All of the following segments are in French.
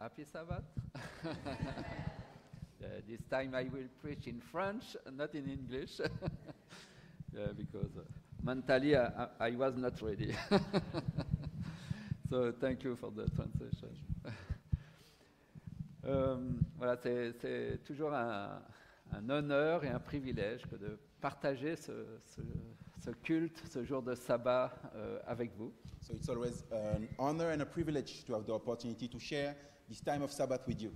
Happy Sabbath. This time I will preach in French, not in English, because mentally I was not ready. So thank you for the translation. Voilà, c'est toujours un honneur et un privilège que de partager ce culte, ce jour de sabbat avec vous. So it's always an honor and a privilege to have the opportunity to share this time of Sabbath with you.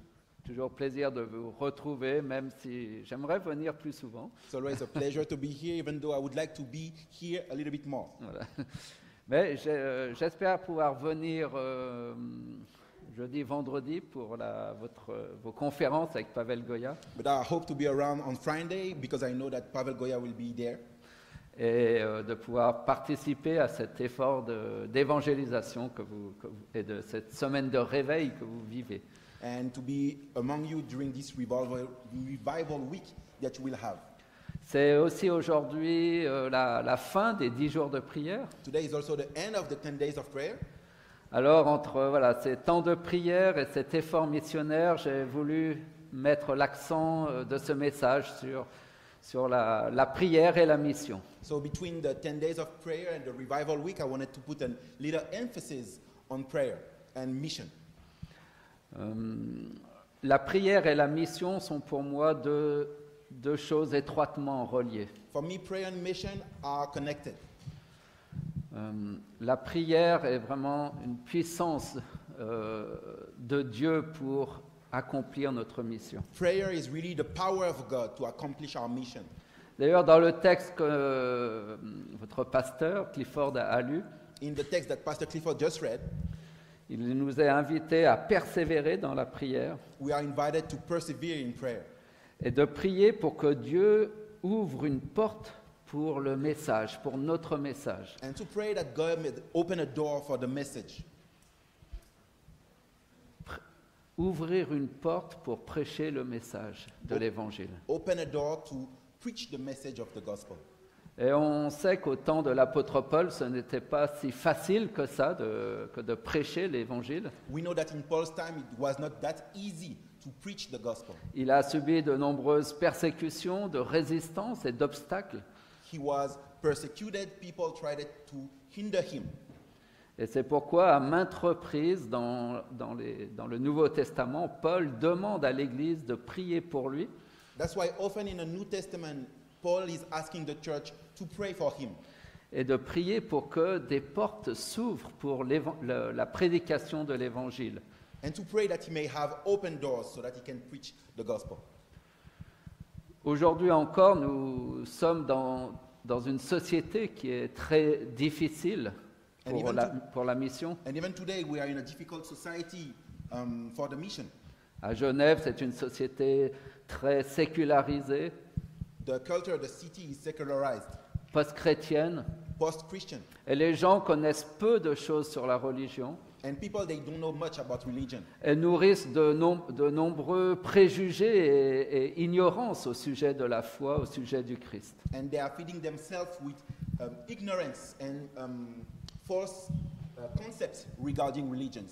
Toujours plaisir de vous retrouver, même si j'aimerais venir plus souvent. It's always a pleasure to be here, even though I would like to be here a little bit more. Voilà. Mais j'espère pouvoir venir jeudi, vendredi pour vos conférences avec Pavel Goya. But I hope to be around on Friday because I know that Pavel Goya will be there. Et de pouvoir participer à cet effort d'évangélisation et de cette semaine de réveil que vous vivez. And to be among you during this revival week that you will have. C'est aussi aujourd'hui la fin des 10 jours de prière. Today is also the end of the 10 days of prayer. Alors entre ces temps de prière et cet effort missionnaire, j'ai voulu mettre l'accent de ce message sur la prière et la mission. So between the 10 days of prayer and the revival week, I wanted to put a little emphasis on prayer and mission. La prière et la mission sont pour moi deux choses étroitement reliées. For me, prayer and mission are connected. La prière est vraiment une puissance de Dieu pour accomplir notre mission. Prayer is really the power of God to accomplish our mission. D'ailleurs, dans le texte que votre pasteur Clifford a lu, In the text that Pastor Clifford just read, il nous est invité à persévérer dans la prière we are invited to persevere in prayer et de prier pour que Dieu ouvre une porte pour le message, pour notre message. and to pray that God may open a door for the message. Ouvrir une porte pour prêcher le message de l'Évangile. Open a door to preach the message of the gospel. Et on sait qu'au temps de l'apôtre Paul, ce n'était pas si facile que ça que de prêcher l'Évangile. We know that in Paul's time it was not that easy to preach the gospel. Il a subi de nombreuses persécutions, de résistances et d'obstacles. He was persecuted, people tried to hinder him. Et c'est pourquoi, à maintes reprises dans le Nouveau Testament, Paul demande à l'Église de prier pour lui. That's why often in the New Testament, Paul is asking the church to pray for him Et de prier pour que des portes s'ouvrent pour la prédication de l'Évangile. and to pray that he may have open doors so that he can preach the gospel. Aujourd'hui encore, nous sommes dans une société qui est très difficile pour la mission. And even today, we are in a difficult society for the mission. À Genève, c'est une société très sécularisée, The culture of the city is secularized, post-chrétienne, post-Christian, et les gens connaissent peu de choses sur la religion and people, they don't know much about religion. et nourrissent de nombreux préjugés et ignorances au sujet de la foi, au sujet du Christ. And they are feeding themselves with ignorance and false concepts regarding religions.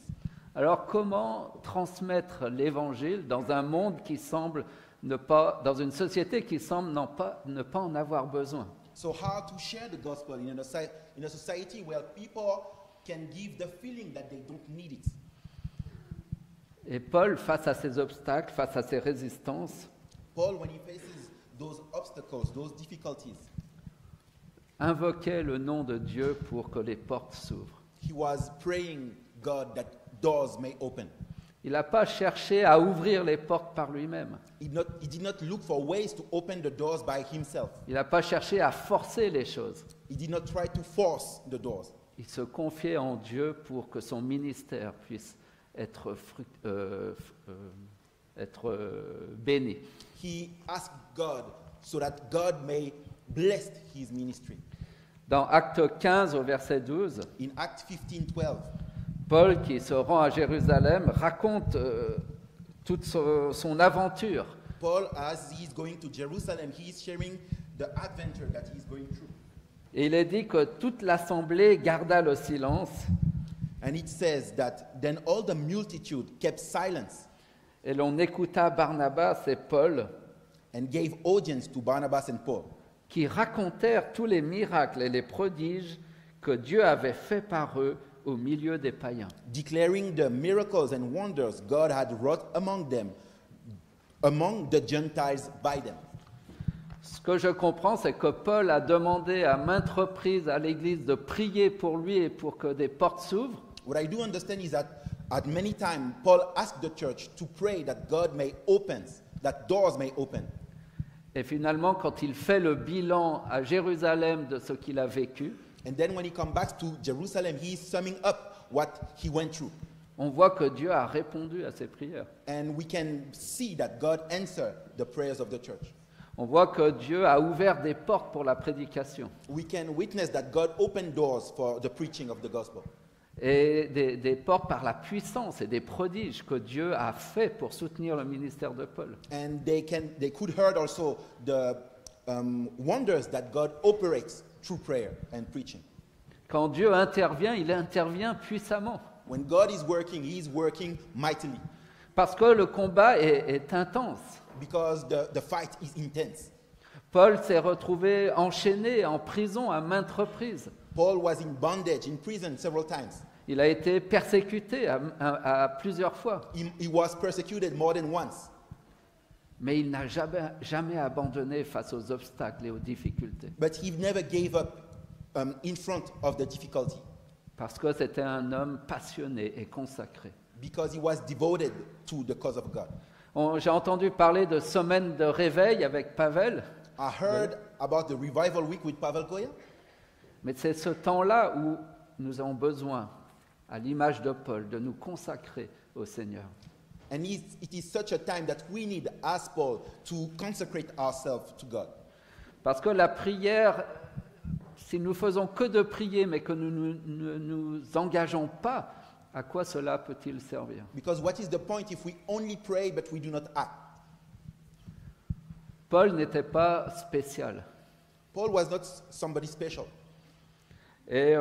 Alors comment transmettre l'Évangile dans un monde qui semble dans une société qui semble ne pas en avoir besoin? So how to share the gospel in a society where people can give the feeling that they don't need it? Et Paul, face à ces obstacles, face à ces résistances, Paul, when he faces those obstacles, those difficulties, invoquait le nom de Dieu pour que les portes s'ouvrent. he was praying God that doors may open. Il n'a pas cherché à ouvrir les portes par lui-même. He did not look for ways to open the doors by himself. Il n'a pas cherché à forcer les choses. He did not try to force the doors. Il se confiait en Dieu pour que son ministère puisse être béni. He asked God so that God may bless his ministry. Dans Acte 15 au verset 12, In Acts 15:12, Paul, qui se rend à Jérusalem, raconte toute son aventure. Paul, as he is going to Jerusalem, he is sharing the adventure that he is going through. Et il est dit que toute l'assemblée garda le silence And it says that then all the multitude kept silence et l'on écouta Barnabas et Paul and gave audience to Barnabas and Paul, qui racontèrent tous les miracles et les prodiges que Dieu avait faits par eux au milieu des païens. declaring the miracles and wonders God had wrought among them, among the Gentiles by them. Ce que je comprends, c'est que Paul a demandé à maintes reprises à l'Église de prier pour lui et pour que des portes s'ouvrent. What I do understand is that at many times Paul asked the church to pray that God may open, that doors may open. Et finalement, quand il fait le bilan à Jérusalem de ce qu'il a vécu, And then when he comes back to Jerusalem, he is summing up what he went through. on voit que Dieu a répondu à ses prières. And we can see that God answered the prayers of the church. On voit que Dieu a ouvert des portes pour la prédication We can witness that God opened doors for the preaching of the gospel. et des portes par la puissance et des prodiges que Dieu a fait pour soutenir le ministère de Paul. And they could heard also the wonders that God operates through prayer and preaching. Quand Dieu intervient, il intervient puissamment When God is working, he is working mightily parce que le combat est intense. because the fight is intense. Paul s'est retrouvé enchaîné en prison à maintes reprises. Paul was in bondage, in prison several times. Il a été persécuté à plusieurs fois, He was persecuted more than once. mais il n'a jamais abandonné face aux obstacles et aux difficultés, But he never gave up in front of the difficulty parce que c'était un homme passionné et consacré. because he was devoted to the cause of God. J'ai entendu parler de semaine de réveil avec Pavel, I heard about the revival week with Pavel Koya, mais c'est ce temps-là où nous avons besoin, à l'image de Paul, de nous consacrer au Seigneur. and it is such a time that we need, as Paul, to consecrate ourselves to God. Parce que la prière, si nous faisons que de prier, mais que nous ne nous engageons pas, à quoi cela peut-il servir? Because what is the point if we only pray but we do not act? Paul n'était pas spécial. Paul was not somebody special. Et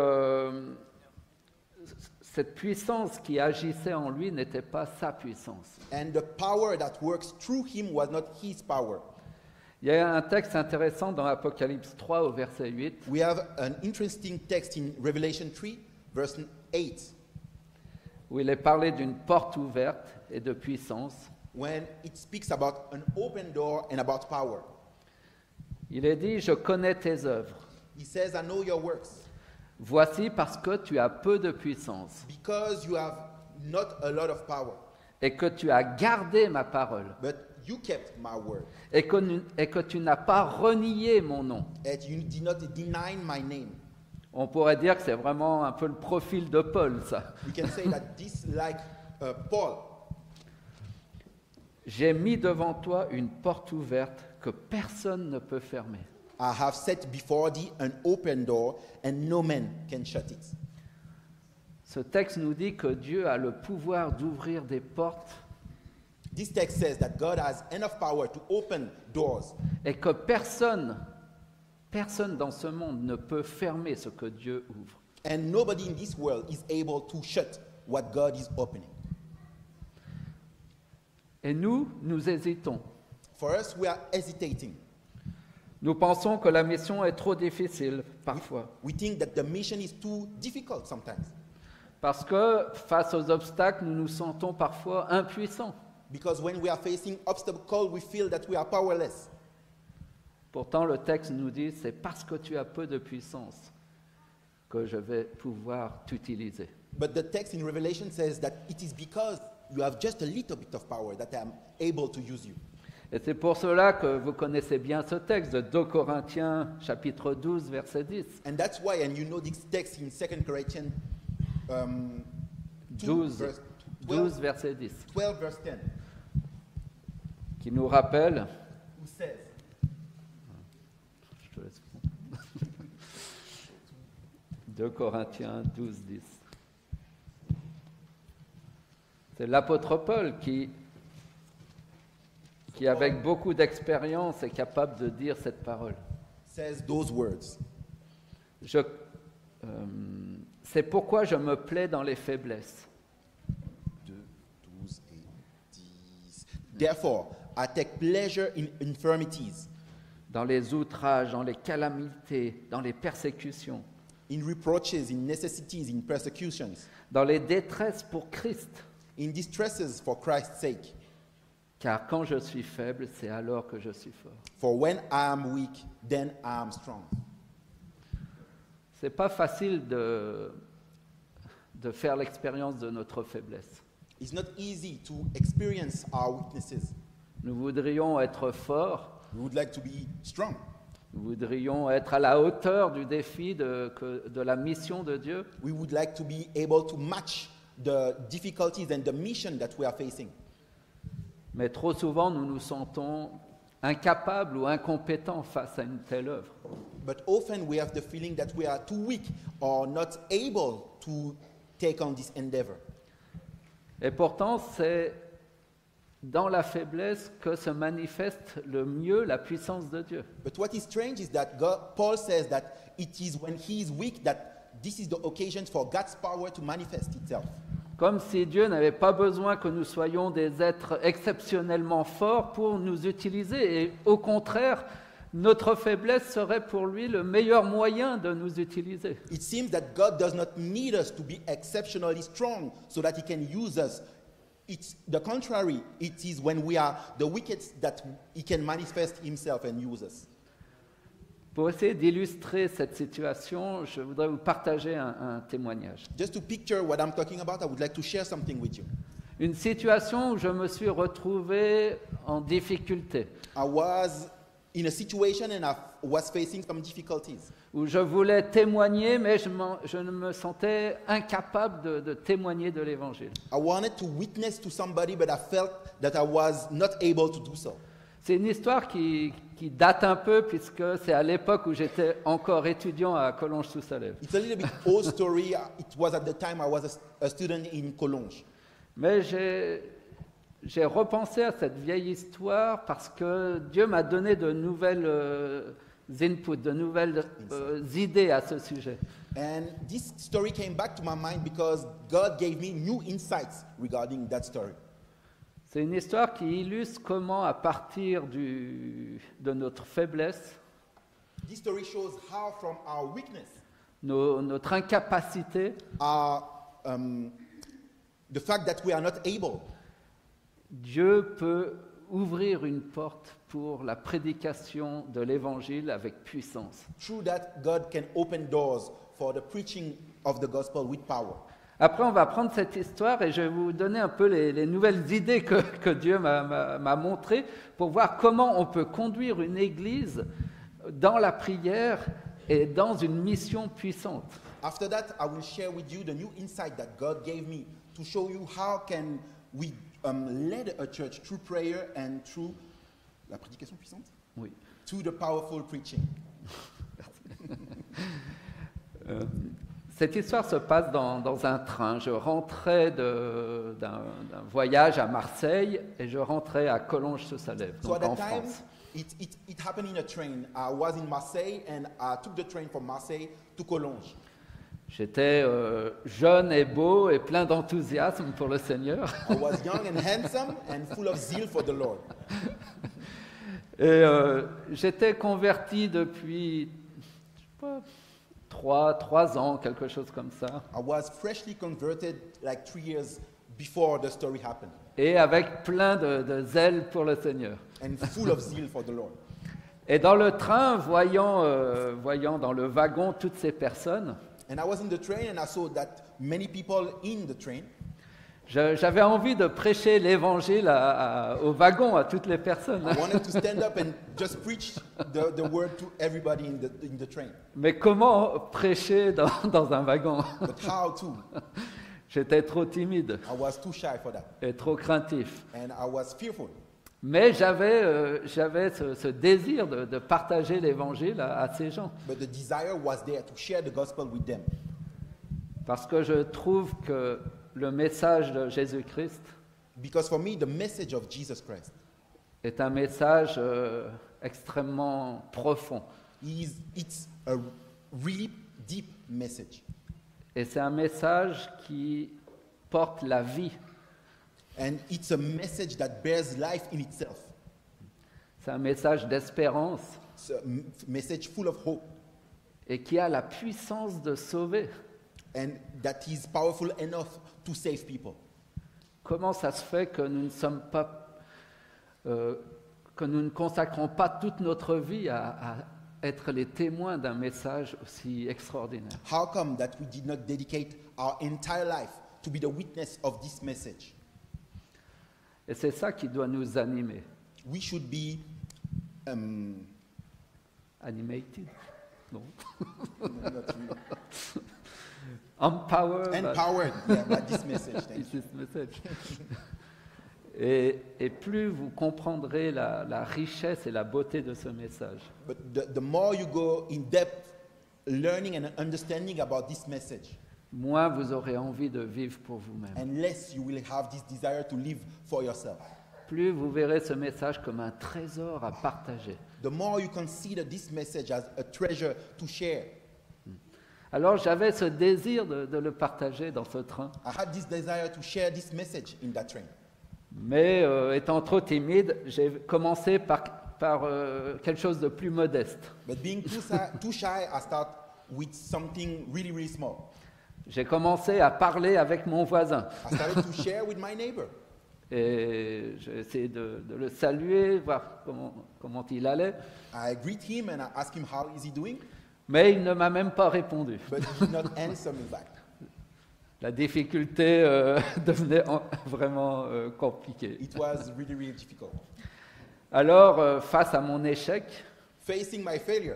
cette puissance qui agissait en lui n'était pas sa puissance. And the power that works through him was not his power. Il y a un texte intéressant dans Apocalypse 3 au verset 8 We have an interesting text in Revelation 3, verse 8, où il est parlé d'une porte ouverte et de puissance. when it speaks about an open door and about power. Il est dit, je connais tes œuvres. He says, I know your works, Voici parce que tu as peu de puissance because you have not a lot of power, et que tu as gardé ma parole but you kept my word, et que tu n'as pas renié mon nom. and you did not deny my name. On pourrait dire que c'est vraiment un peu le profil de Paul, ça. We can say that this, like Paul, J'ai mis devant toi une porte ouverte que personne ne peut fermer. I have set before thee an open door, and no man can shut it. Ce texte nous dit que Dieu a le pouvoir d'ouvrir des portes This text says that God has enough power to open doors, et que personne dans ce monde ne peut fermer ce que Dieu ouvre. and nobody in this world is able to shut what God is opening. Et nous hésitons. For us, we are hesitating. Nous pensons que la mission est trop difficile parfois. We think that the mission is too difficult sometimes, Parce que face aux obstacles, nous nous sentons parfois impuissants. because when we are facing obstacles, we feel that we are powerless. Pourtant, le texte nous dit, c'est parce que tu as peu de puissance que je vais pouvoir t'utiliser. But the text in Revelation says that it is because you have just a little bit of power that I am able to use you. Et c'est pour cela que vous connaissez bien ce texte de 2 Corinthiens, chapitre 12, verset 10. And that's why, and you know this text in 2 Corinthians 2, 12, verse 12, verset 10, 12, verse 10, qui nous rappelle, who says, je te laisse prendre. 2 Corinthiens 12, 10. C'est l'apôtre Paul qui, avec beaucoup d'expérience, est capable de dire cette parole. says those words. c'est pourquoi je me plais dans les faiblesses. 2, 12 et 10. Therefore, I take pleasure in infirmities, Dans les outrages, dans les calamités, dans les persécutions, in reproaches, in necessities, in persecutions, dans les détresses pour Christ. in distresses for Christ's sake. Car quand je suis faible, c'est alors que je suis fort. For when I am weak, then I am strong. C'est pas facile de faire l'expérience de notre faiblesse. It's not easy to experience our weaknesses. Nous voudrions être forts, We would like to be strong. nous voudrions être à la hauteur du défi de la mission de Dieu, We would like to be able to match the difficulties and the mission that we are facing. mais trop souvent nous nous sentons incapables ou incompétents face à une telle œuvre. But often we have the feeling that we are too weak or not able to take on this endeavor. Et pourtant, c'est dans la faiblesse que se manifeste le mieux la puissance de Dieu. But what is strange is that Paul says that it is when he is weak that this is the occasion for God's power to manifest itself. Comme si Dieu n'avait pas besoin que nous soyons des êtres exceptionnellement forts pour nous utiliser. Et au contraire, notre faiblesse serait pour lui le meilleur moyen de nous utiliser. It seems that God does not need us to be exceptionally strong so that he can use us. It's the contrary. It is when we are the weakest that he can manifest himself and use us. Pour essayer d'illustrer cette situation, je voudrais vous partager un témoignage. Just to picture what I'm talking about, I would like to share something with you. Une situation où je me suis retrouvé en difficulté, I was in a situation and I was facing some difficulties. où je voulais témoigner, mais je ne me sentais incapable de témoigner de l'Évangile. I wanted to witness to somebody, but I felt that I was not able to do so. C'est une histoire qui date un peu, puisque c'est à l'époque où j'étais encore étudiant à Collonges-sous-Salève. It's a little bit old story. It was at the time I was a student in Collonges. Mais j'ai repensé à cette vieille histoire parce que Dieu m'a donné de nouvelles inputs, de nouvelles idées à ce sujet. And this story came back to my mind because God gave me new insights regarding that story. C'est une histoire qui illustre comment, à partir de notre faiblesse, This story shows how from our weakness, notre incapacité, the fact that we are not able, Dieu peut ouvrir une porte pour la prédication de l'Évangile avec puissance. through that God can open doors for the preaching of the gospel with power. Après, on va prendre cette histoire et je vais vous donner un peu les nouvelles idées que Dieu m'a montrées pour voir comment on peut conduire une église dans la prière et dans une mission puissante. After that, I will share with you the new insight that God gave me to show you how can we lead a church through prayer and through la prédication puissante, Oui. through the powerful preaching. Cette histoire se passe dans un train. Je rentrais d'un voyage à Marseille et je rentrais à Collonges-sous-Salève, So at donc en that time, France. it happened in a train. I was in Marseille and I took the train from Marseille to Collonges. J'étais jeune et beau et plein d'enthousiasme pour le Seigneur. I was young and handsome and full of zeal for the Lord. Et j'étais converti depuis, je sais pas, 3 ans, quelque chose comme ça. I was freshly converted like 3 years before the story happened Et avec plein de zèle pour le Seigneur. and full of zeal for the Lord. Et dans le train, voyant dans le wagon toutes ces personnes, And I was in the train and I saw that many people in the train. j'avais envie de prêcher l'évangile au wagon, à toutes les personnes. I wanted to stand up and just preach the word to everybody in the train. Mais comment prêcher dans un wagon? But how to? J'étais trop timide I was too shy for that. et trop craintif. And I was fearful. Mais j'avais ce désir de partager l'évangile à ces gens. But the desire was there to share the gospel with them. Parce que je trouve que le message de Jésus-Christ Because for me, the message of Jesus Christ est un message extrêmement profond. it's a really deep message. Et c'est un message qui porte la vie. And it's a message that bears life in itself. C'est un message d'espérance It's a message full of hope et qui a la puissance de sauver. and that is powerful enough to save people. Comment ça se fait que nous ne sommes pas, que nous ne consacrons pas toute notre vie à être les témoins d'un message aussi extraordinaire? How come that we did not dedicate our entire life to be the witness of this message? Et c'est ça qui doit nous animer. We should be Animated? Non. not really- Empowered. empowered by this message. Thank It's you. this message. Et plus vous comprendrez la richesse et la beauté de ce message, But the more you go in depth learning and understanding about this message, moins vous aurez envie de vivre pour vous-même. and less you will have this desire to live for yourself. Plus vous verrez ce message comme un trésor à partager. The more you consider this message as a treasure to share. Alors j'avais ce désir de le partager dans ce train, I had this desire to share this message in that train. mais étant trop timide, j'ai commencé par quelque chose de plus modeste. But being too shy, I start with something really, really small. J'ai commencé à parler avec mon voisin. I started to share with my neighbor. Et j'ai essayé de le saluer, voir comment il allait. I greet him and I ask him how is he doing, Mais il ne m'a même pas répondu. but he did not answer me back. La difficulté devenait vraiment compliquée. It was really, really difficult. Alors, face à mon échec, Facing my failure,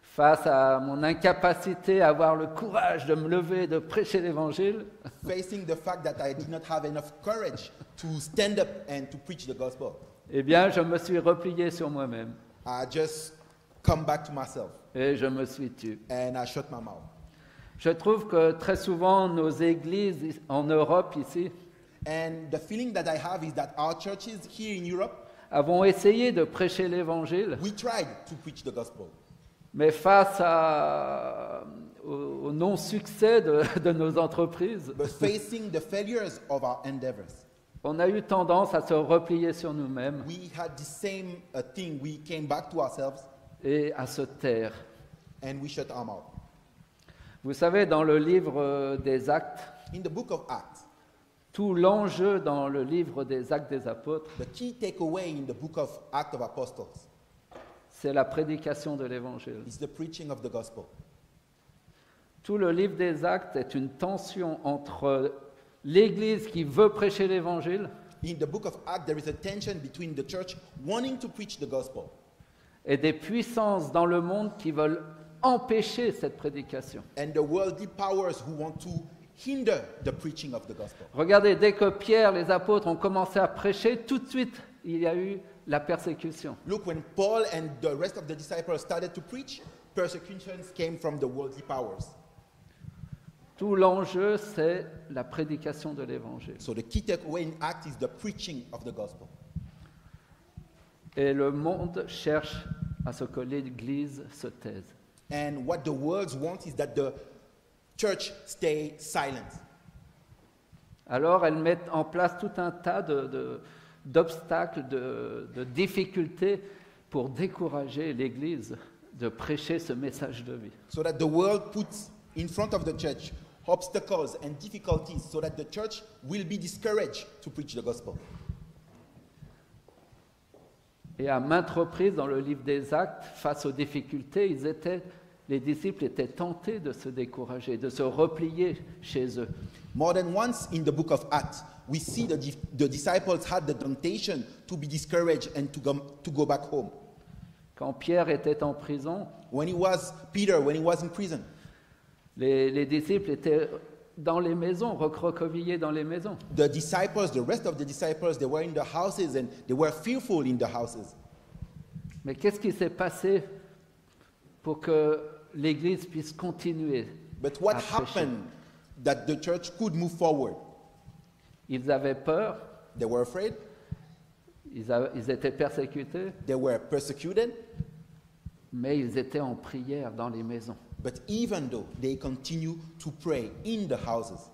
face à mon incapacité à avoir le courage de me lever, de prêcher l'Évangile, facing the fact that I did not have enough courage to stand up and to preach the gospel, eh bien, je me suis replié sur moi-même I just come back to myself et je me suis tu. and I shut my mouth. Je trouve que très souvent, nos églises en Europe, ici, And the feeling that I have is that our churches here in Europe, avons essayé de prêcher l'Évangile, we tried to preach the gospel. mais face au non-succès de nos entreprises, But facing the failures of our endeavors, on a eu tendance à se replier sur nous-mêmes we had the same thing. We came back to ourselves et à se taire. and we shut our mouth. Vous savez, dans le livre des Actes, In the book of Acts, tout l'enjeu dans le livre des Actes des Apôtres, the key takeaway in the book of Acts of Apostles c'est la prédication de l'Évangile. is the preaching of the gospel. Tout le livre des Actes est une tension entre l'Église qui veut prêcher l'Évangile In the book of Acts, there is a tension between the church wanting to preach the gospel et des puissances dans le monde qui veulent empêcher cette prédication. and the worldly powers who want to hinder the preaching of the gospel. Regardez, dès que Pierre, les apôtres ont commencé à prêcher, tout de suite, il y a eu la persécution. Look, when Paul and the rest of the disciples started to preach, persecutions came from the worldly powers. Tout l'enjeu, c'est la prédication de l'Évangile. So the key takeaway in Acts is the preaching of the gospel. Et le monde cherche à ce que l'Église se taise. And what the world wants is that the church stay silent. Alors, elles mettent en place tout un tas d'obstacles, de difficultés pour décourager l'Église de prêcher ce message de vie. So that the world puts in front of the church obstacles and difficulties so that the church will be discouraged to preach the gospel. Et à maintes reprises dans le livre des Actes, face aux difficultés, les disciples étaient tentés de se décourager, de se replier chez eux. More than once in the book of Acts, we see the disciples had the temptation to be discouraged and to go back home. Quand Pierre était en prison, When Peter was in prison, les disciples étaient dans les maisons, recroquevillés dans les maisons. the rest of the disciples, they were in the houses and they were fearful in the houses. Mais qu'est-ce qui s'est passé pour que l'Église puisse continuer But what à prêcher? happened that the church could move forward? Ils avaient peur, They were afraid, ils étaient persécutés, they were persecuted, mais ils étaient en prière dans les maisons. But even though they continue to pray in the houses,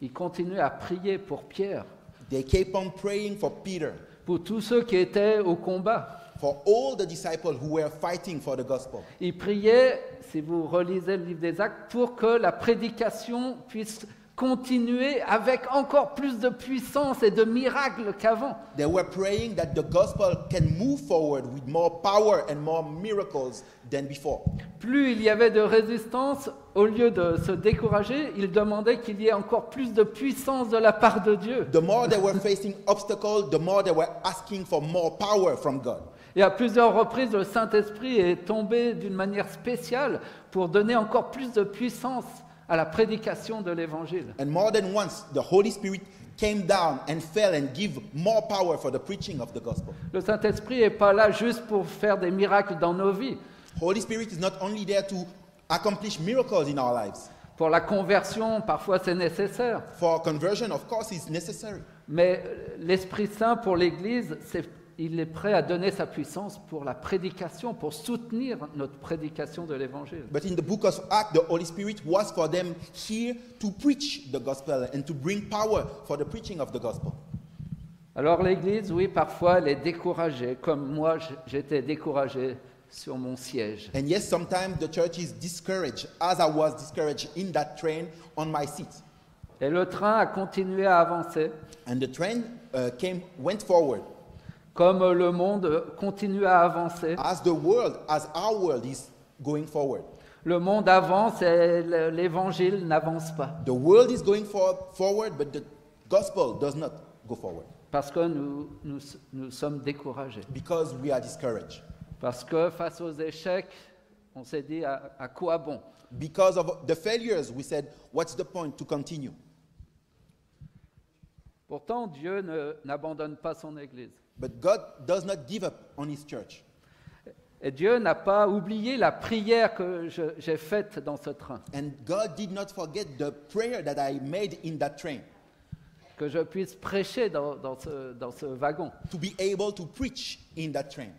Ils continuaient à prier pour Pierre, they kept on praying for Peter, pour tous ceux qui étaient au combat. for all the disciples who were fighting for the gospel. Ils priaient, si vous relisez le livre des Actes, pour que la prédication puisse continuer avec encore plus de puissance et de miracles qu'avant. They were praying that the gospel can move forward with more power and more miracles than before. Plus il y avait de résistance, au lieu de se décourager, ils demandaient qu'il y ait encore plus de puissance de la part de Dieu. The more they were facing obstacles, the more they were asking for more power from God. Et à plusieurs reprises, le Saint-Esprit est tombé d'une manière spéciale pour donner encore plus de puissance à la prédication de l'Évangile. And more than once, the Holy Spirit came down and fell and give more power for the preaching of the gospel. Le Saint-Esprit n'est pas là juste pour faire des miracles dans nos vies. Holy Spirit is not only there to accomplish miracles in our lives. Pour la conversion, parfois c'est nécessaire. For conversion, of course, is necessary. Mais l'Esprit Saint pour l'Église, il est prêt à donner sa puissance pour la prédication, pour soutenir notre prédication de l'Évangile. But in the book of Acts, the Holy Spirit was for them here to preach the gospel and to bring power for the preaching of the gospel. Alors l'Église, oui, parfois elle est découragée, comme moi j'étais découragé sur mon siège. And yes, sometimes the church is discouraged, as I was discouraged in that train on my seat. Et le train a continué à avancer, And the train went forward. comme le monde continue à avancer. As our world is going forward. Le monde avance et l'Évangile n'avance pas. The world is going forward, but the gospel does not go forward. Parce que nous sommes découragés. Because we are discouraged. Parce que face aux échecs, on s'est dit à quoi bon? Because of the failures, we said, what's the point to continue? Pourtant, Dieu n'abandonne pas son Église. But God does not give up on His church. Et Dieu n'a pas oublié la prière que j'ai faite dans ce train. And God did not forget the prayer that I made in that train. Que je puisse prêcher dans ce wagon. To be able to preach in that train.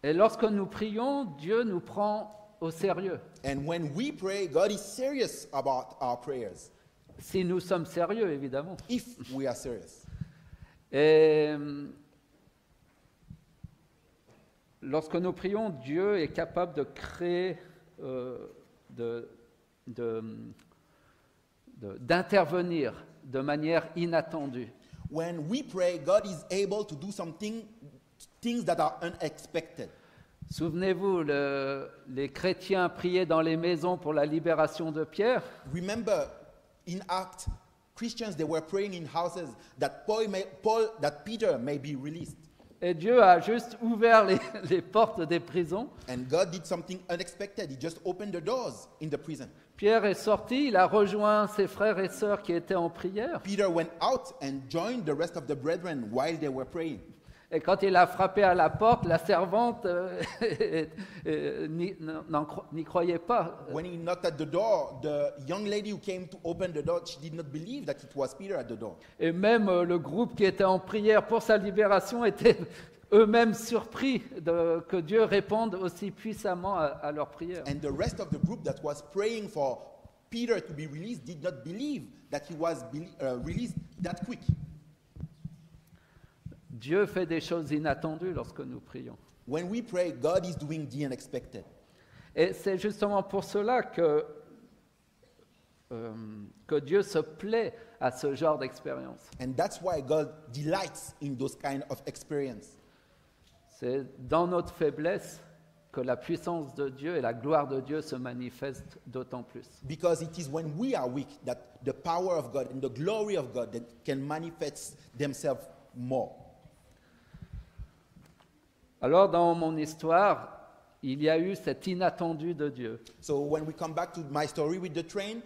Et lorsque nous prions, Dieu nous prend au sérieux. And when we pray, God is serious about our prayers. Si nous sommes sérieux, évidemment. If we are serious. Et lorsque nous prions, Dieu est capable de créer, d'intervenir de manière inattendue. When we pray, God is able to do things that are unexpected. Souvenez-vous, les chrétiens priaient dans les maisons pour la libération de Pierre. Remember, in Acts, Christians, they were praying in houses that Peter may be released. Et Dieu a juste ouvert les portes des prisons. And God did something unexpected. He just opened the doors in the prison. Pierre est sorti, il a rejoint ses frères et sœurs qui étaient en prière. Peter went out and joined the rest of the brethren while they were praying. Et quand il a frappé à la porte, la servante n'y croyait pas. When he knocked at the door, the young lady who came to open the door, she did not believe that it was Peter at the door. Et même le groupe qui était en prière pour sa libération était eux-mêmes surpris que Dieu réponde aussi puissamment à leur prière. And the rest of the group that was praying for Peter to be released did not believe that he was released that quick. Dieu fait des choses inattendues lorsque nous prions. When we pray, God is doing the unexpected. Et c'est justement pour cela que Dieu se plaît à ce genre d'expérience. And that's why God delights in those kind of experience. C'est dans notre faiblesse que la puissance de Dieu et la gloire de Dieu se manifestent d'autant plus. Because it is when we are weak that the power of God and the glory of God that can manifest themselves more. Alors dans mon histoire, il y a eu cet inattendu de Dieu. So when we come back to my story with the train,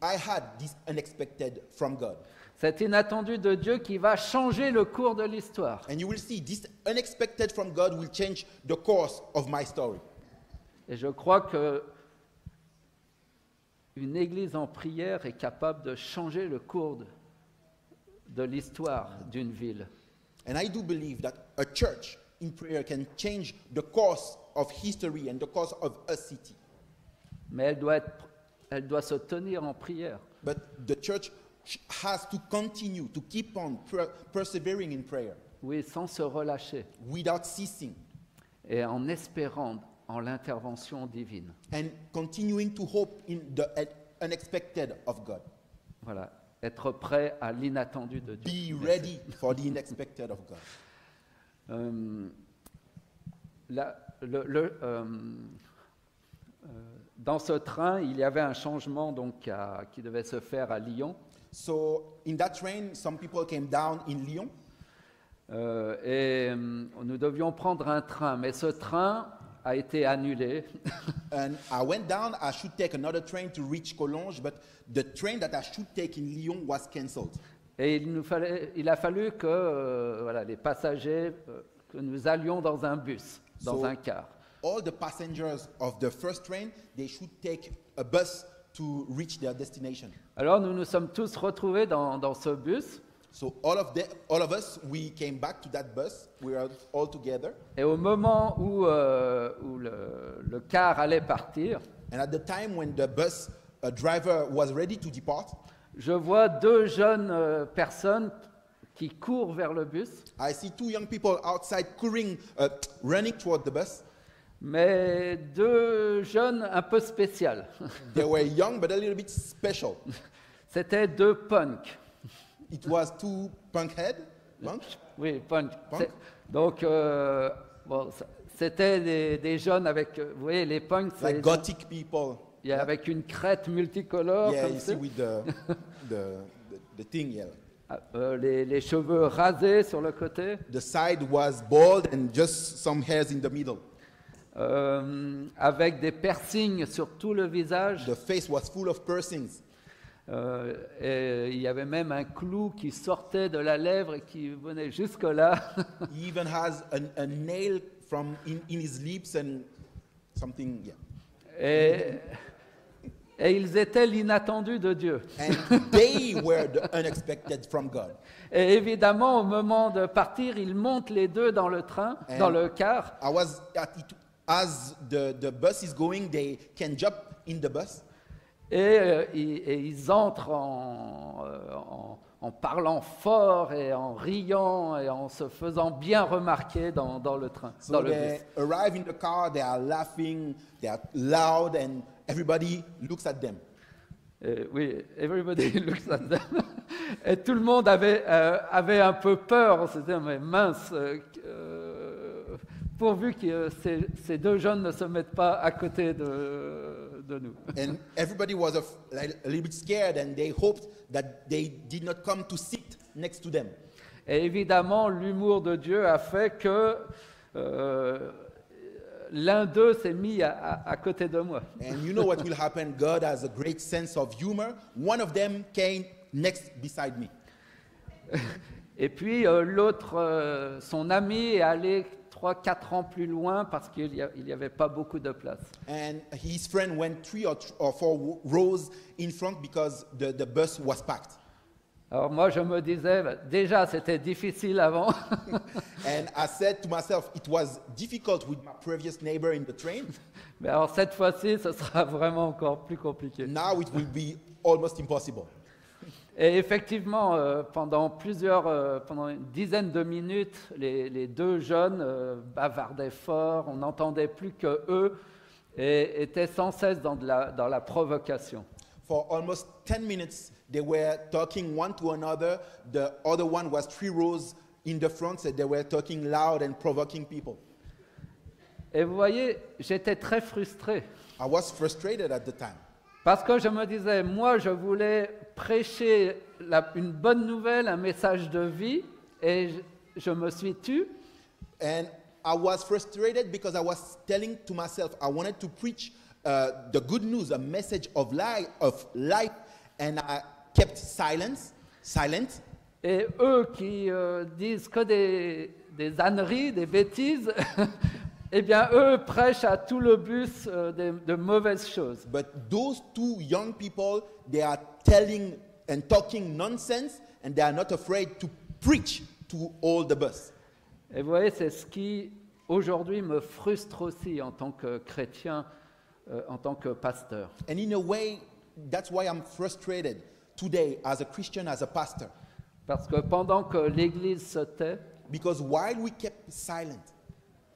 I had this unexpected from God. Cet inattendu de Dieu qui va changer le cours de l'histoire. And you will see this unexpected from God will change the course of my story. Et je crois que une église en prière est capable de changer le cours de l'histoire d'une ville. And I do believe that a church in prayer can change the course of history and the course of a city. mais elle doit se tenir en prière. But the church has to continue to keep on persevering in prayer Oui, sans se relâcher without ceasing et en espérant en l'intervention divine. and continuing to hope in the unexpected of God. Voilà, être prêt à l'inattendu de Dieu. Be ready for the unexpected of God. Dans ce train, il y avait un changement donc, qui devait se faire à Lyon. So in that train, some people came down in Lyon, Nous devions prendre un train, mais ce train a été annulé. and I went down. I should take another train to reach Collonges, but the train that I should take in Lyon was cancelled. Et il a fallu que voilà, les passagers, que nous allions dans un bus, dans So- un car. All the passengers of the first train, they should take a bus to reach their destination. Alors nous nous sommes tous retrouvés dans ce bus. So all of us, we came back to that bus. We were all together. Et au moment où le car allait partir, And at the time when the bus driver was ready to depart, je vois deux jeunes personnes qui courent vers le bus, I see two young people outside running toward the bus. mais deux jeunes un peu spéciales. They were young but a little bit special. C'était deux punks. It was two punks. Oui, punk. Punk. Donc, bon, c'était des jeunes avec, vous voyez, les punks, c'est Like gothic people. avec une crête multicolore, Yeah, comme you ça. see with the thing, yeah. Les cheveux rasés sur le côté, The side was bald and just some hairs in the middle. avec des piercings sur tout le visage. The face was full of piercings. Et il y avait même un clou qui sortait de la lèvre et qui venait jusque-là. He even has a nail from in his lips and something, yeah. Et ils étaient l'inattendu de Dieu. And they were the unexpected from God. Et évidemment, au moment de partir, ils montent les deux dans le train, And dans le car. I was at it, as the bus is going, they can jump in the bus. Et ils entrent en parlant fort et en riant et en se faisant bien remarquer dans le train, So dans le they bus. arrive in the car, they are laughing, they are loud, and everybody looks at them. Oui, everybody looks at them. Et tout le monde avait un peu peur. On se disait, mais mince, pourvu que ces deux jeunes ne se mettent pas à côté de nous. And everybody was a little bit scared, and they hoped that they did not come to sit next to them. Et évidemment, l'humour de Dieu a fait que l'un d'eux s'est mis à côté de moi. And you know what will happen? God has a great sense of humor. One of them came next beside me. Et puis l'autre, son ami, est allé 3-4 ans plus loin parce qu'il n'y avait pas beaucoup de place. And his friend went 3 or 4 rows in front because the bus was packed. Alors moi, je me disais, déjà, c'était difficile avant. And I said to myself, it was difficult with my previous neighbor in the train. Mais alors cette fois-ci, ce sera vraiment encore plus compliqué. Now it will be almost impossible. Et effectivement, pendant une dizaine de minutes, les deux jeunes bavardaient fort, on n'entendait plus que eux et étaient sans cesse dans la provocation. For almost 10 minutes, they were talking one to another. The other one was 3 rows in the front, so they were talking loud and provoking people. Et vous voyez, j'étais très frustré I was frustrated at the time parce que je me disais, moi, je voulais prêcher une bonne nouvelle, un message de vie, et je me suis tu. and I was frustrated because I was telling to myself I wanted to preach the good news, a message of life, and I kept silent. Et eux qui disent que des âneries, des bêtises, eh bien eux prêchent à tout le bus de mauvaises choses. But those two young people, they are telling and talking nonsense, and they are not afraid to preach to all the bus. Et vous voyez, c'est ce qui aujourd'hui me frustre aussi en tant que chrétien, en tant que pasteur. And in a way, that's why I'm frustrated today as a Christian, as a pastor. Parce que pendant que l'Église se tait, Because while we kept silent,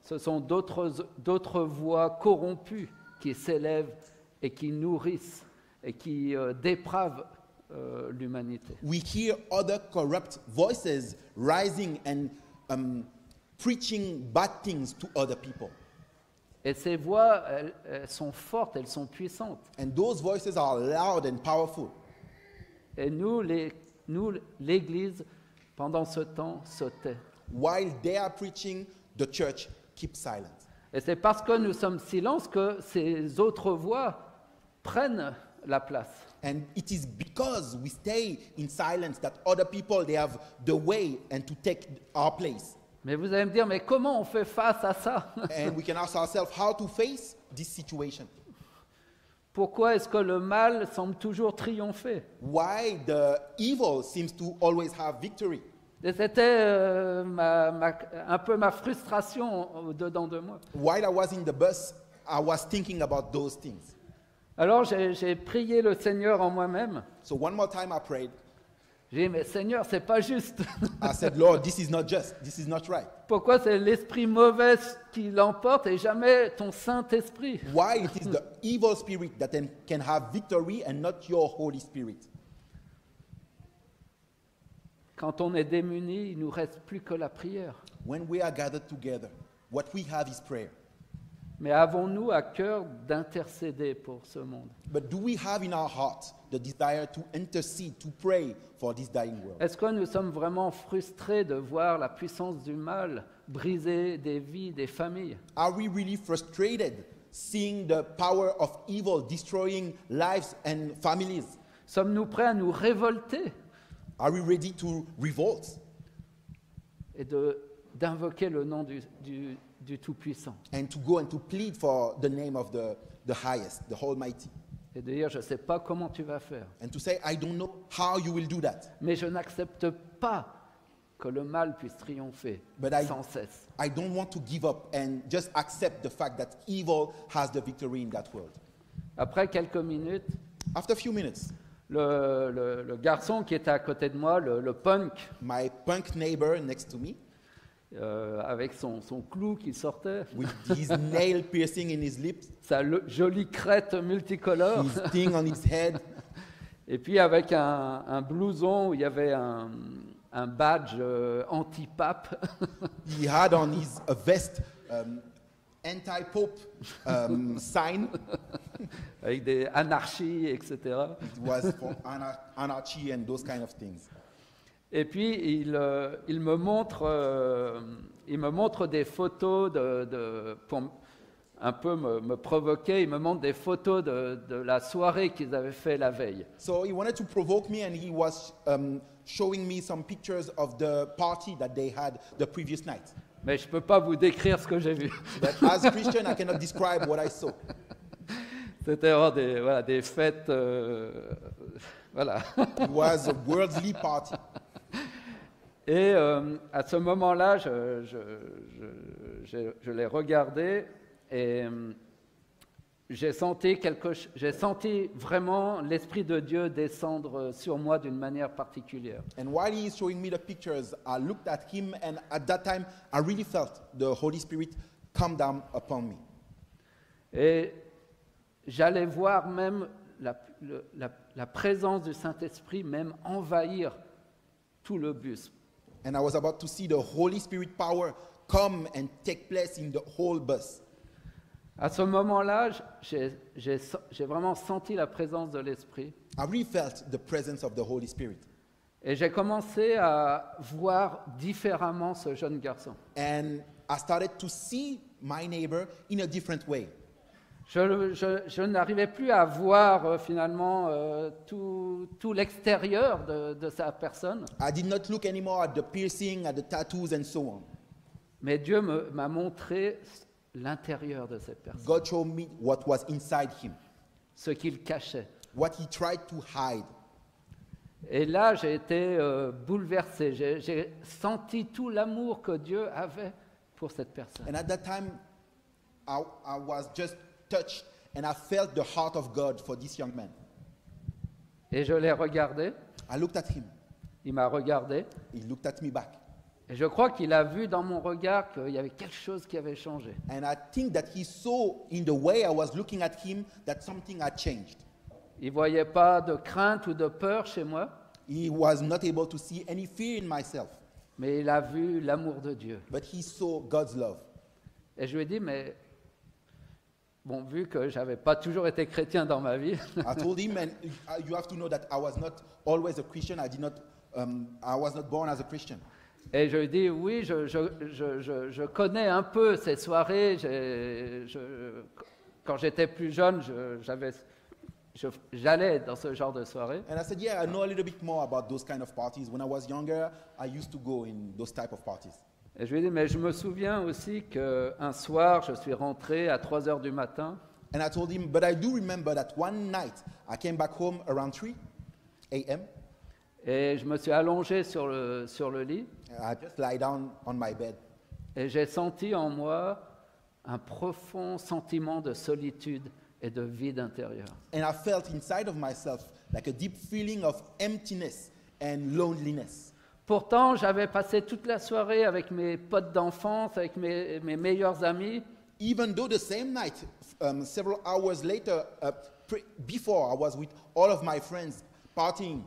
ce sont d'autres voix corrompues qui s'élèvent et qui nourrissent et qui dépravent l'humanité. we hear other corrupt voices rising and preaching bad things to other people. Et ces voix, elles sont fortes, elles sont puissantes. And those voices are loud and powerful. Et nous, l'Église, pendant ce temps, se tait. While they are preaching, the church keeps silent. Et c'est parce que nous sommes silences que ces autres voix prennent la place. And it is because we stay in silence that other people, they have the way and to take our place. Mais vous allez me dire, mais comment on fait face à ça? And we can ask ourselves how to face this situation. Pourquoi est-ce que le mal semble toujours triompher? Why the evil seems to always have victory. Et c'était un peu ma frustration au-dedans de moi. While I was in the bus, I was thinking about those things. Alors j'ai prié le Seigneur en moi-même. So one more time I prayed. J'ai dit, mais Seigneur, c'est pas juste. I said, Lord, this is not just. This is not right. Pourquoi c'est l'esprit mauvais qui l'emporte et jamais ton Saint-Esprit? Why it is the evil spirit that can have victory and not your Holy Spirit? Quand on est démuni, il nous reste plus que la prière. When we are gathered together, what we have is prayer. Mais avons-nous à cœur d'intercéder pour ce monde? But do we have in our heart the desire to intercede, to pray for this dying world? Est-ce que nous sommes vraiment frustrés de voir la puissance du mal briser des vies, des familles? Are we really frustrated seeing the power of evil destroying lives and families? Sommes-nous prêts à nous révolter Are we ready to revolt et d'invoquer le nom du Tout-Puissant and to go and to plead for the name of the highest, the Almighty? et de dire, je ne sais pas comment tu vas faire, And to say, I don't know how you will do that, mais je n'accepte pas que le mal puisse triompher But sans cesse. I don't want to give up and just accept the fact that evil has the victory in that world. Après quelques minutes, After a few minutes, le garçon qui était à côté de moi, le punk, my punk neighbor next to me, avec son clou qui sortait, with his nail piercing in his lips, sa jolie crête multicolore, his thing on his head, et puis avec un blouson où il y avait un badge anti-pape. he had on his a vest anti-pope sign. Avec des anarchies, etc. It was for anarchy and those kind of things. Et puis il me montre des photos pour un peu me provoquer. Il me montre des photos de la soirée qu'ils avaient fait la veille. So he wanted to provoke me, and he was showing me some pictures of the party that they had the previous night. Mais je ne peux pas vous décrire ce que j'ai vu. But as a Christian, I cannot describe what I saw. C'était vraiment des fêtes, voilà. It was a worldly party. Et à ce moment-là, je l'ai regardé et j'ai senti vraiment l'Esprit de Dieu descendre sur moi d'une manière particulière. And while he is showing me the pictures, I looked at him, and at that time, I really felt the Holy Spirit come down upon me. Et j'allais voir même la présence du Saint-Esprit même envahir tout le bus. And I was about to see the Holy Spirit power come and take place in the whole bus. À ce moment-là, j'ai vraiment senti la présence de l'Esprit. I really felt the presence of the Holy Spirit. Et j'ai commencé à voir différemment ce jeune garçon. And I started to see my neighbor in a different way. Je n'arrivais plus à voir finalement tout l'extérieur de sa personne. I did not look anymore at the piercing, at the tattoos, and so on. Mais Dieu m'a montré l'intérieur de cette personne, God showed me what was inside him, ce qu'il cachait. what he tried to hide. Et là, j'ai été bouleversé. J'ai senti tout l'amour que Dieu avait pour cette personne. And at that time, I was just touched and I felt the heart of God for this young man. Et je l'ai regardé, I looked at him. il m'a regardé, He looked at me back. et je crois qu'il a vu dans mon regard qu'il y avait quelque chose qui avait changé. And I think that he saw in the way I was looking at him that something had changed. Il ne voyait pas de crainte ou de peur chez moi, He was not able to see any fear in myself, mais il a vu l'amour de Dieu. but he saw God's love. Et je lui ai dit, mais bon, vu que je n'avais pas toujours été chrétien dans ma vie, I told him, and you have to know that I was not always a Christian. I was not born as a Christian. et je lui ai dit, oui, je connais un peu ces soirées. Quand j'étais plus jeune, j'allais dans ce genre de soirées. And I said, yeah, I know a little bit more about those kind of parties. When I was younger, I used to go in those type of parties. Et je lui ai dit, mais je me souviens aussi qu'un soir, je suis rentré à 3 heures du matin. And I told him, but I do remember that one night I came back home around 3 a.m. Et je me suis allongé sur le lit. I just lie down on my bed. Et j'ai senti en moi un profond sentiment de solitude et de vide intérieur. And I felt inside of myself like a deep feeling of emptiness and loneliness. Pourtant, j'avais passé toute la soirée avec mes potes d'enfance, avec mes meilleurs amis. Even though the same night, several hours later, before, I was with all of my friends partying.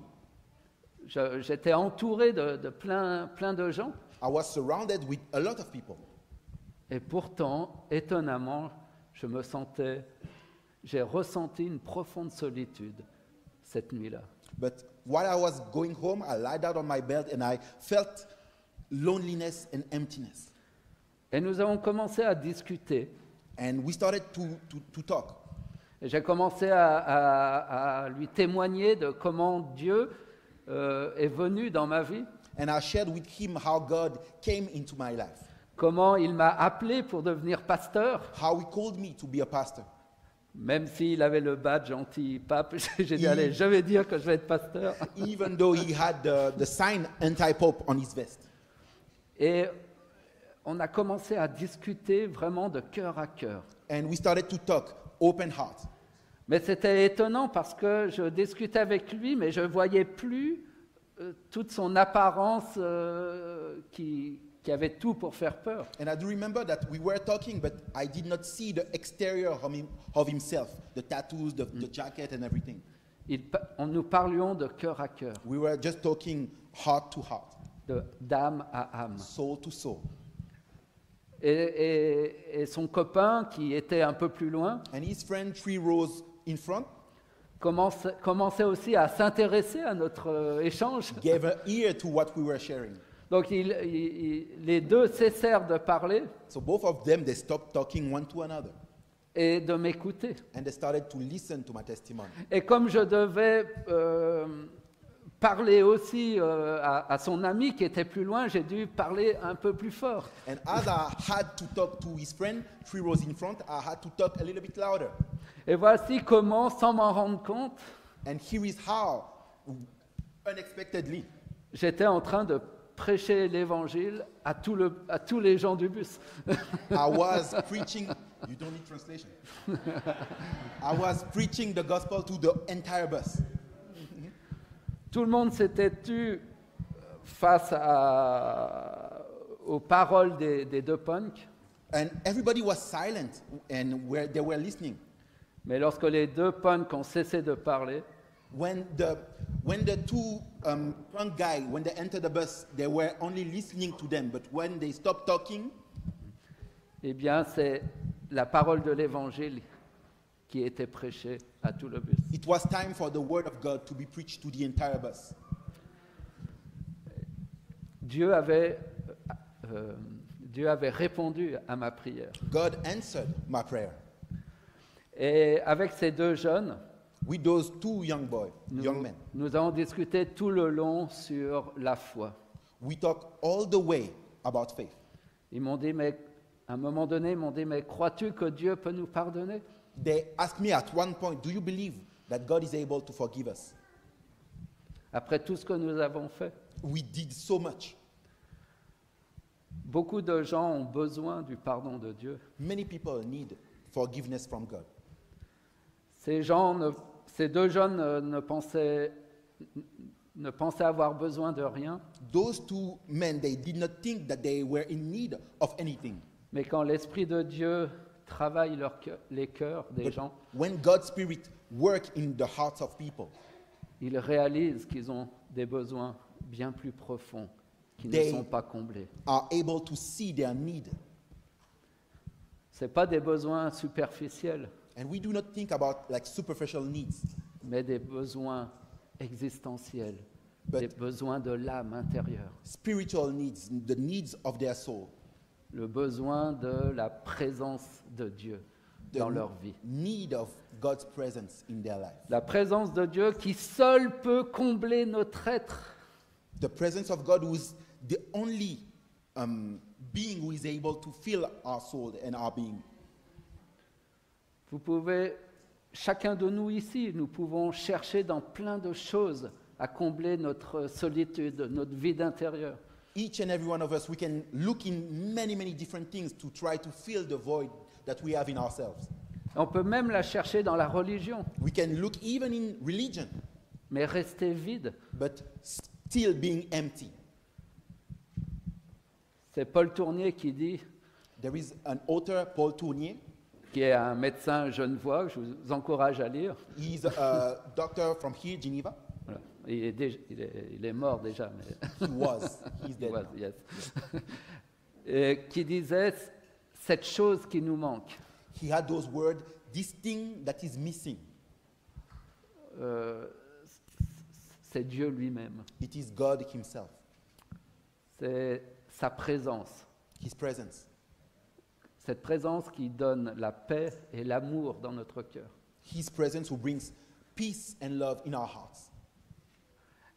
J'étais entouré de plein de gens. I was surrounded with a lot of people. Et pourtant, étonnamment, j'ai ressenti une profonde solitude cette nuit-là. But while I was going home, I lied down on my bed and I felt loneliness and emptiness. Et nous avons commencé à discuter. And we started to talk. Et j'ai commencé à lui témoigner de comment Dieu est venu dans ma vie, And I shared with him how God came into my life, comment il m'a appelé pour devenir pasteur, how he called me to be a pastor. même s'il avait le badge anti-pape. J'ai dit, allez, je vais dire que je vais être pasteur. Even though he had the sign anti-pope on his vest. Et on a commencé à discuter vraiment de cœur à cœur. And we started to talk open heart. Mais c'était étonnant parce que je discutais avec lui, mais je ne voyais plus toute son apparence qui avait tout pour faire peur. And I do remember that we were talking, but I did not see the exterior of himself, the tattoos, the jacket and everything. Nous parlions de cœur à cœur, We were just talking heart to heart, d'âme à âme. soul to soul. Et son copain, qui était un peu plus loin, And his friend 3 rows in front commençait aussi à s'intéresser à notre échange. gave an ear to what we were sharing. Donc les deux cessèrent de parler So both of them, they stopped talking one to another. et de m'écouter. And they started to listen to my testimony. Et comme je devais parler aussi à son ami qui était plus loin, j'ai dû parler un peu plus fort. And as I had to talk to his friend 3 rows in front, I had to talk a little bit louder. Et voici comment, sans m'en rendre compte, And here is how, unexpectedly, j'étais en train de prêcher l'évangile à tous les gens du bus. I was preaching. You don't need translation. I was preaching the gospel to the entire bus. Tout le monde s'était tu face aux paroles des deux punks. And everybody was silent and they were listening. Mais lorsque les deux punks ont cessé de parler, When the two punk guys, when they entered the bus, they were only listening to them. But when they stopped talking, eh bien, c'est la parole de l'évangile qui était prêchée à tout le bus. it was time for the word of God to be preached to the entire bus. Dieu avait répondu à ma prière. God answered my prayer. Et avec ces deux jeunes, With those two young men, nous avons discuté tout le long sur la foi. we talked all the way about faith. Ils m'ont dit, mais à un moment donné, ils m'ont dit, mais crois-tu que Dieu peut nous pardonner? They asked me at one point, do you believe that God is able to forgive us? Après tout ce que nous avons fait, We did so much. beaucoup de gens ont besoin du pardon de Dieu. Many people need forgiveness from God. Ces deux jeunes ne pensaient avoir besoin de rien, Those two men, they did not think that they were in need of anything. mais quand l'Esprit de Dieu travaille les cœurs des But gens, when God's Spirit work in the hearts of people, ils réalisent qu'ils ont des besoins bien plus profonds qui ne They- sont pas comblés. are able to see their need. Ce n'est pas des besoins superficiels, And we do not think about like superficial needs, mais des besoins existentiels, But- des besoins de l'âme intérieure, spiritual needs, the needs of their soul, le besoin de la présence de Dieu the dans leur vie. need of God's presence in their life. La présence de Dieu qui seul peut combler notre être. The presence of God, who is the only being who is able to fill our soul and our being. Vous pouvez, chacun de nous ici, nous pouvons chercher dans plein de choses à combler notre solitude, notre vide intérieur. Each and every one of us, we can look in many, many different things to try to fill the void that we have in ourselves. On peut même la chercher dans la religion, We can look even in religion, mais rester vide. but still being empty. C'est Paul Tournier qui dit, There is an author, Paul Tournier. qui est un médecin genevois, que je vous encourage à lire. He's a doctor from here, Geneva. Voilà. Il est mort déjà, mais He was. He's dead. was, now. yes. Et qui disait cette chose qui nous manque. He had those words, this thing that is missing. C'est Dieu lui-même. It is God himself, C'est sa présence. his presence. Cette présence qui donne la paix et l'amour dans notre cœur. His presence who brings peace and love in our hearts.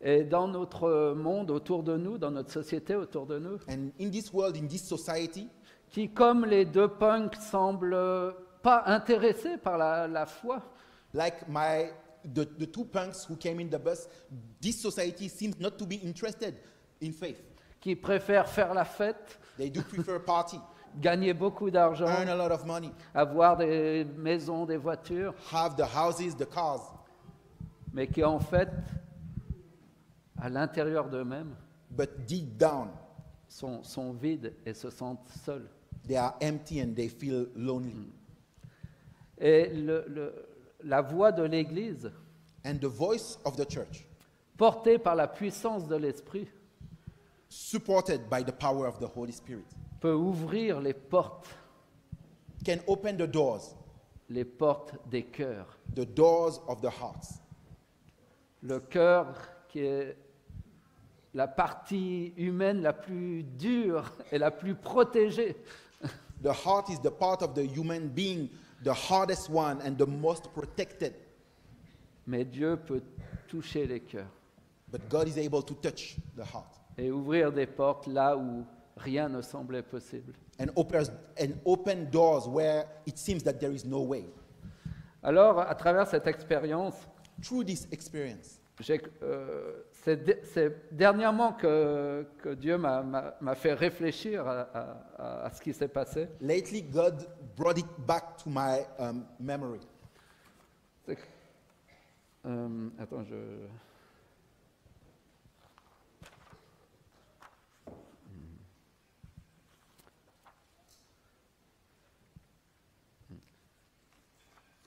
Et dans notre monde autour de nous, dans notre société autour de nous, And in this world, in this society, qui, comme les deux punks, semblent pas intéressés par la foi, like the two punks who came in the bus, this society seems not to be interested in faith. qui préfèrent faire la fête, They do prefer party, gagner beaucoup d'argent, earn a lot of money, avoir des maisons, des voitures, have the houses, the cars, mais qui en fait, à l'intérieur d'eux-mêmes, but deep down, sont vides et se sentent seuls. they are empty and they feel lonely. Et la voix de l'Église, And the voice of the church, portée par la puissance de l'Esprit, supported by the power of the Holy Spirit, peut ouvrir les portes can open the doors des cœurs. of the hearts. Le cœur qui est la partie humaine la plus dure et la plus protégée. The heart is the part of the human being, the hardest one and the most protected. Mais Dieu peut toucher les cœurs But God is able to touch the heart et ouvrir des portes là où rien ne semblait possible. and open doors where it seems that there is no way. Alors, à travers cette expérience, Through this experience, c'est dernièrement que Dieu m'a fait réfléchir à ce qui s'est passé. lately God brought it back to my memory. C'est que- attends,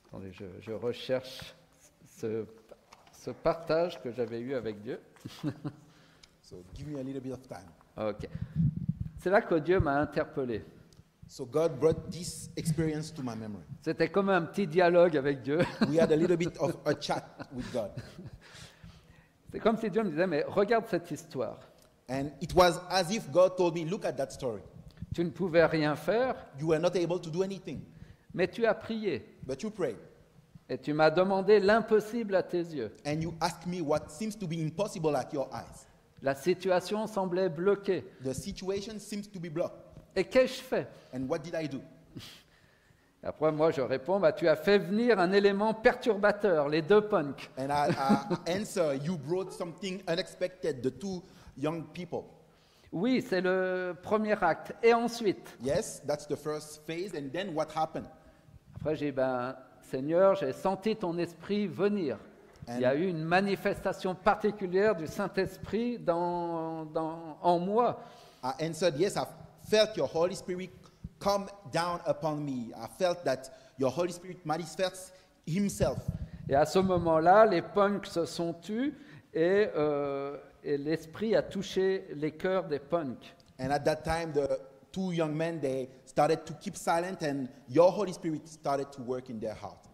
Attendez, je recherche ce partage que j'avais eu avec Dieu. So give me a little bit of time. Ok. C'est là que Dieu m'a interpellé. So God brought this experience to my memory. C'était comme un petit dialogue avec Dieu. We had a little bit of a chat with God. C'est comme si Dieu me disait, mais regarde cette histoire. And it was as if God told me, look at that story. Tu ne pouvais rien faire, You were not able to do anything, mais tu as prié. but you prayed. Et tu m'as demandé l'impossible à tes yeux. And you asked me what seems to be impossible at your eyes. La situation semblait bloquée. The situation seems to be blocked. Et qu'ai-je fait? And what did I do? Après, moi, je réponds, bah, tu as fait venir un élément perturbateur, les deux punks. And I answer, you brought something unexpected, the two young people. Oui, c'est le premier acte. Et ensuite? Yes, that's the first phase. And then what happened? Après, j'ai dit, ben, Seigneur, j'ai senti ton esprit venir. Il y a eu une manifestation particulière du Saint-Esprit en moi. I answered, yes, I felt your Holy Spirit come down upon me. I felt that your Holy Spirit manifests himself. Et à ce moment-là, les punks se sont tus et l'Esprit a touché les cœurs des punks. And at that time, the two young men, they started to keep silent and your Holy Spirit started to work in their heart.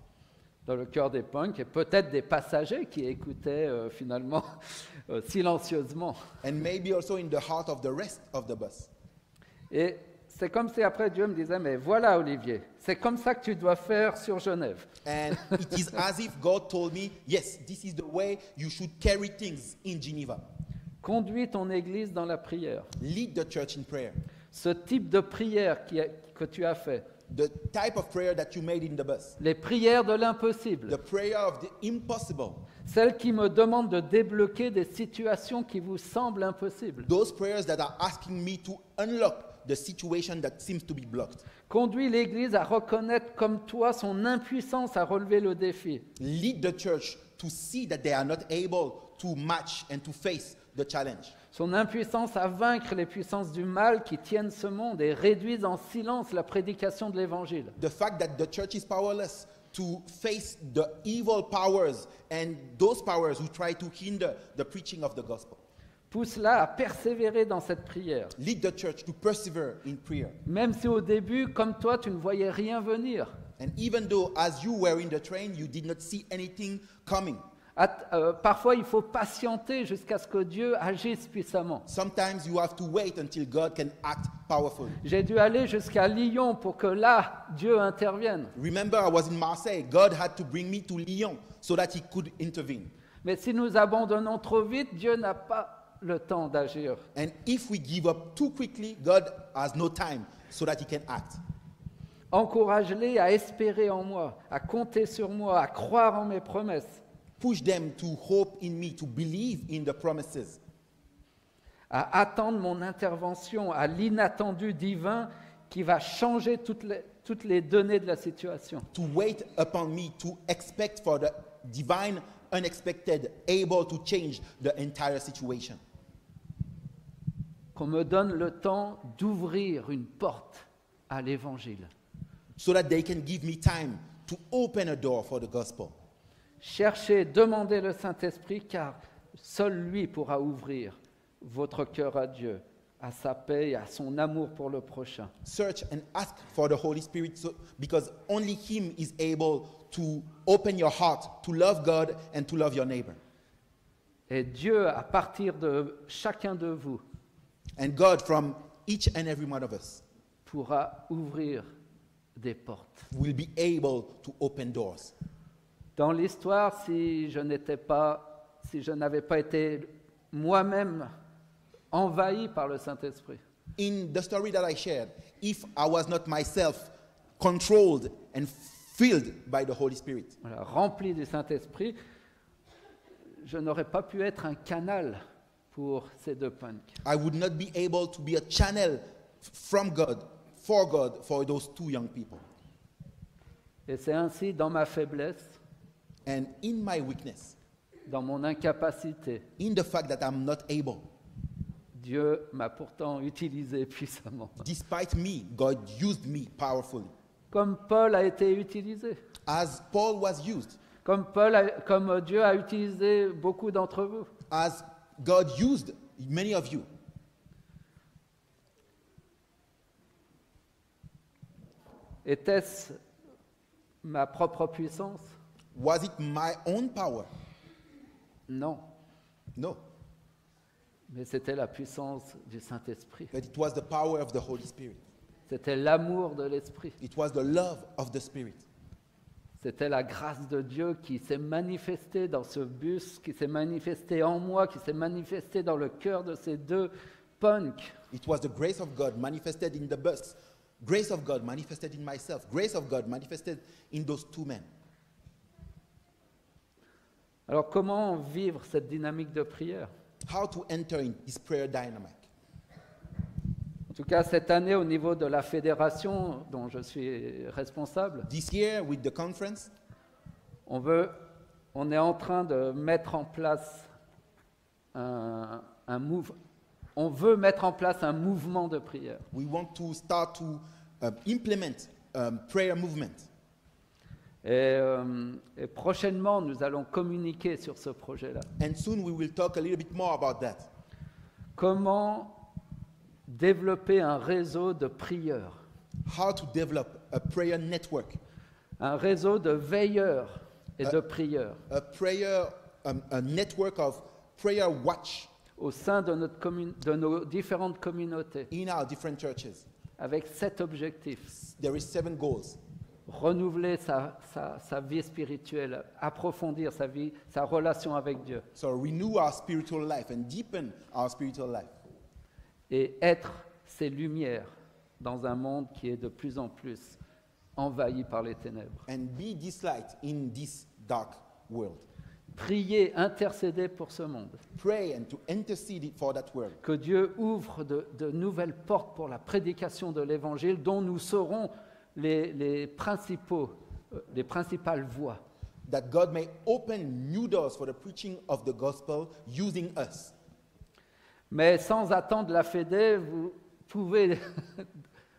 Dans le cœur des punks et peut-être des passagers qui écoutaient finalement silencieusement. And maybe also in the heart of the rest of the bus. Et c'est comme si après Dieu me disait, mais voilà Olivier, c'est comme ça que tu dois faire sur Genève. And it is as if God told me, yes, this is the way you should carry things in Geneva. Conduis ton église dans la prière. Lead the church in prayer. Ce type de prière que tu as fait, The type of prayer that you made in the bus. les prières de l'impossible, The prayer of the impossible. celles qui me demandent de débloquer des situations qui vous semblent impossibles. Those prayers that are asking me to unlock the situation that seems to be blocked. Conduis l'Église à reconnaître comme toi son impuissance à relever le défi. Lead the church to see that they are not able to match and to face the challenge. Son impuissance à vaincre les puissances du mal qui tiennent ce monde et réduisent en silence la prédication de l'Évangile. The fact that the church is powerless to face the evil powers and those powers who try to hinder the preaching of the gospel. Pousse-la à persévérer dans cette prière. Lead the church to persevere in prayer. Même si au début, comme toi, tu ne voyais rien venir. And even though as you were in the train, you did not see anything coming. Parfois, il faut patienter jusqu'à ce que Dieu agisse puissamment. Sometimes you have to wait until God can act powerfully. J'ai dû aller jusqu'à Lyon pour que là, Dieu intervienne. Remember, I was in Marseille. God had to bring me to Lyon so that he could intervene. Mais si nous abandonnons trop vite, Dieu n'a pas le temps d'agir. And if we give up too quickly, God has no time so that he can act. Encourage-les à espérer en moi, à compter sur moi, à croire en mes promesses, Push them to hope in me, to believe in the promises, à attendre mon intervention, à l'inattendu divin qui va changer toutes les données de la situation. to wait upon me, to expect for the divine, unexpected, able to change the entire situation. Qu'on me donne le temps d'ouvrir une porte à l'Évangile. So that they can give me time to open a door for the gospel. Cherchez, demandez le Saint-Esprit, car seul lui pourra ouvrir votre cœur à Dieu, à sa paix et à son amour pour le prochain. Search and ask for the Holy Spirit because only him is able to open your heart to love God and to love your neighbor. Et Dieu, à partir de chacun de vous, And God, from each and every one of us, pourra ouvrir des portes. will be able to open doors. Dans l'histoire, si je n'avais pas été moi-même envahi par le Saint-Esprit, In the story that I shared, if I was not myself controlled and filled by the Holy Spirit, voilà, rempli du Saint-Esprit, je n'aurais pas pu être un canal pour ces deux punks. I would not be able to be a channel from God, for those two young people. Et c'est ainsi, dans ma faiblesse, And in my weakness, dans mon incapacité, in the fact that I'm not able, Dieu m'a pourtant utilisé puissamment. despite me, God used me powerfully. Comme Paul a été utilisé. As Paul was used, Comme Dieu a utilisé beaucoup d'entre vous. as God used many of you. Était-ce ma propre puissance? Was it my own power? Non. No, Mais c'était la puissance du Saint-Esprit. but it was the power of the Holy Spirit. C'était l'amour de l'Esprit. It was the love of the Spirit. C'était la grâce de Dieu qui s'est manifestée dans ce bus, qui s'est manifestée en moi, qui s'est manifestée dans le cœur de ces deux punks. It was the grace of God manifested in the bus, grace of God manifested in myself, grace of God manifested in those two men. Alors comment vivre cette dynamique de prière? How to enter in this prayer dynamic? tout cas, cette année, au niveau de la fédération dont je suis responsable, This year, with the conference, on est en train de mettre en place on veut mettre en place un mouvement de prière. we want to start to implement prayer movement. Et prochainement, nous allons communiquer sur ce projet-là. And soon we will talk a little bit more about that. Comment développer un réseau de prieurs, How to develop a prayer network, un réseau de veilleurs et de prieurs a network of prayer watch au sein de nos différentes communautés, in our different churches. avec 7 objectifs. There is 7 goals. Renouveler sa vie spirituelle, approfondir sa relation avec Dieu So renew our spiritual life and deepen our spiritual life. et être ces lumières dans un monde qui est de plus en plus envahi par les ténèbres. And be this light in this dark world. Prier, intercéder pour ce monde. Pray and to intercede for that world. Que Dieu ouvre de nouvelles portes pour la prédication de l'Évangile dont nous serons les principales voix. That God may open new doors for the preaching of the gospel using us. Mais sans attendre la Fédé, vous pouvez,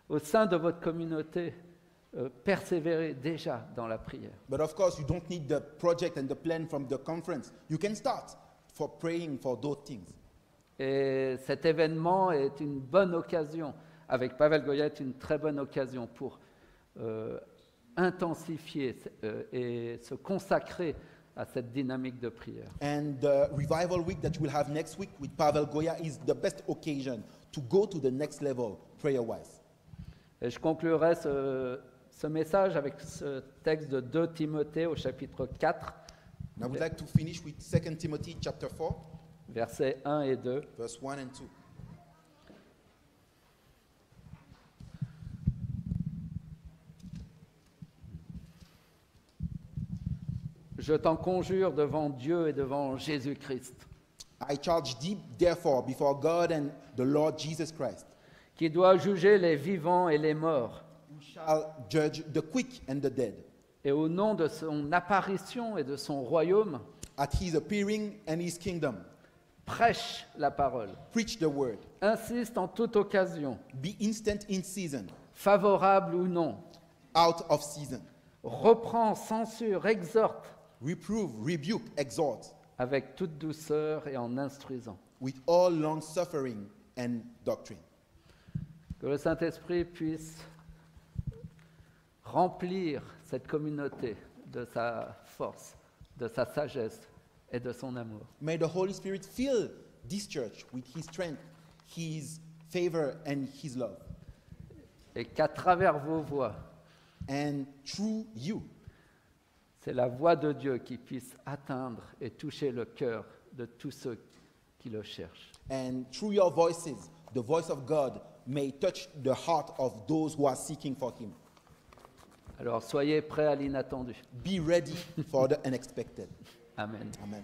au sein de votre communauté, persévérer déjà dans la prière. But of course, you don't need the project and the plan from the conference. You can start for praying for those things. Et cet événement est une bonne occasion, avec Pavel Goyette, une très bonne occasion pour intensifier et se consacrer à cette dynamique de prière. And the revival week that we'll have next week with Pavel Goya is the best occasion to go to the next level prayer-wise. Et je conclurai ce message avec ce texte de 2 Timothée au chapitre 4, And I would like to finish with 2 Timothy chapter 4, versets 1 et 2. verse 1 and 2. Je t'en conjure devant Dieu et devant Jésus-Christ, I charge thee, therefore, before God and the Lord Jesus Christ, qui doit juger les vivants et les morts, who shall judge the quick and the dead, et au nom de son apparition et de son royaume, at his appearing and his kingdom. prêche la parole, Preach the word. insiste en toute occasion, Be instant in season, favorable ou non, out of season. reprend, censure, exhorte, Reprove, rebuke, exhort, avec toute douceur et en instruisant. with all long suffering and doctrine. Que le Saint-Esprit puisse remplir cette communauté de sa force, de sa sagesse et de son amour. May the Holy Spirit fill this church with his strength, his favor, and his love. Et qu'à travers vos voix, And through you, c'est la voix de Dieu qui puisse atteindre et toucher le cœur de tous ceux qui le cherchent. and through your voices, the voice of God may touch the heart of those who are seeking for him. Alors soyez prêts à l'inattendu. Be ready for the unexpected. Amen. Amen.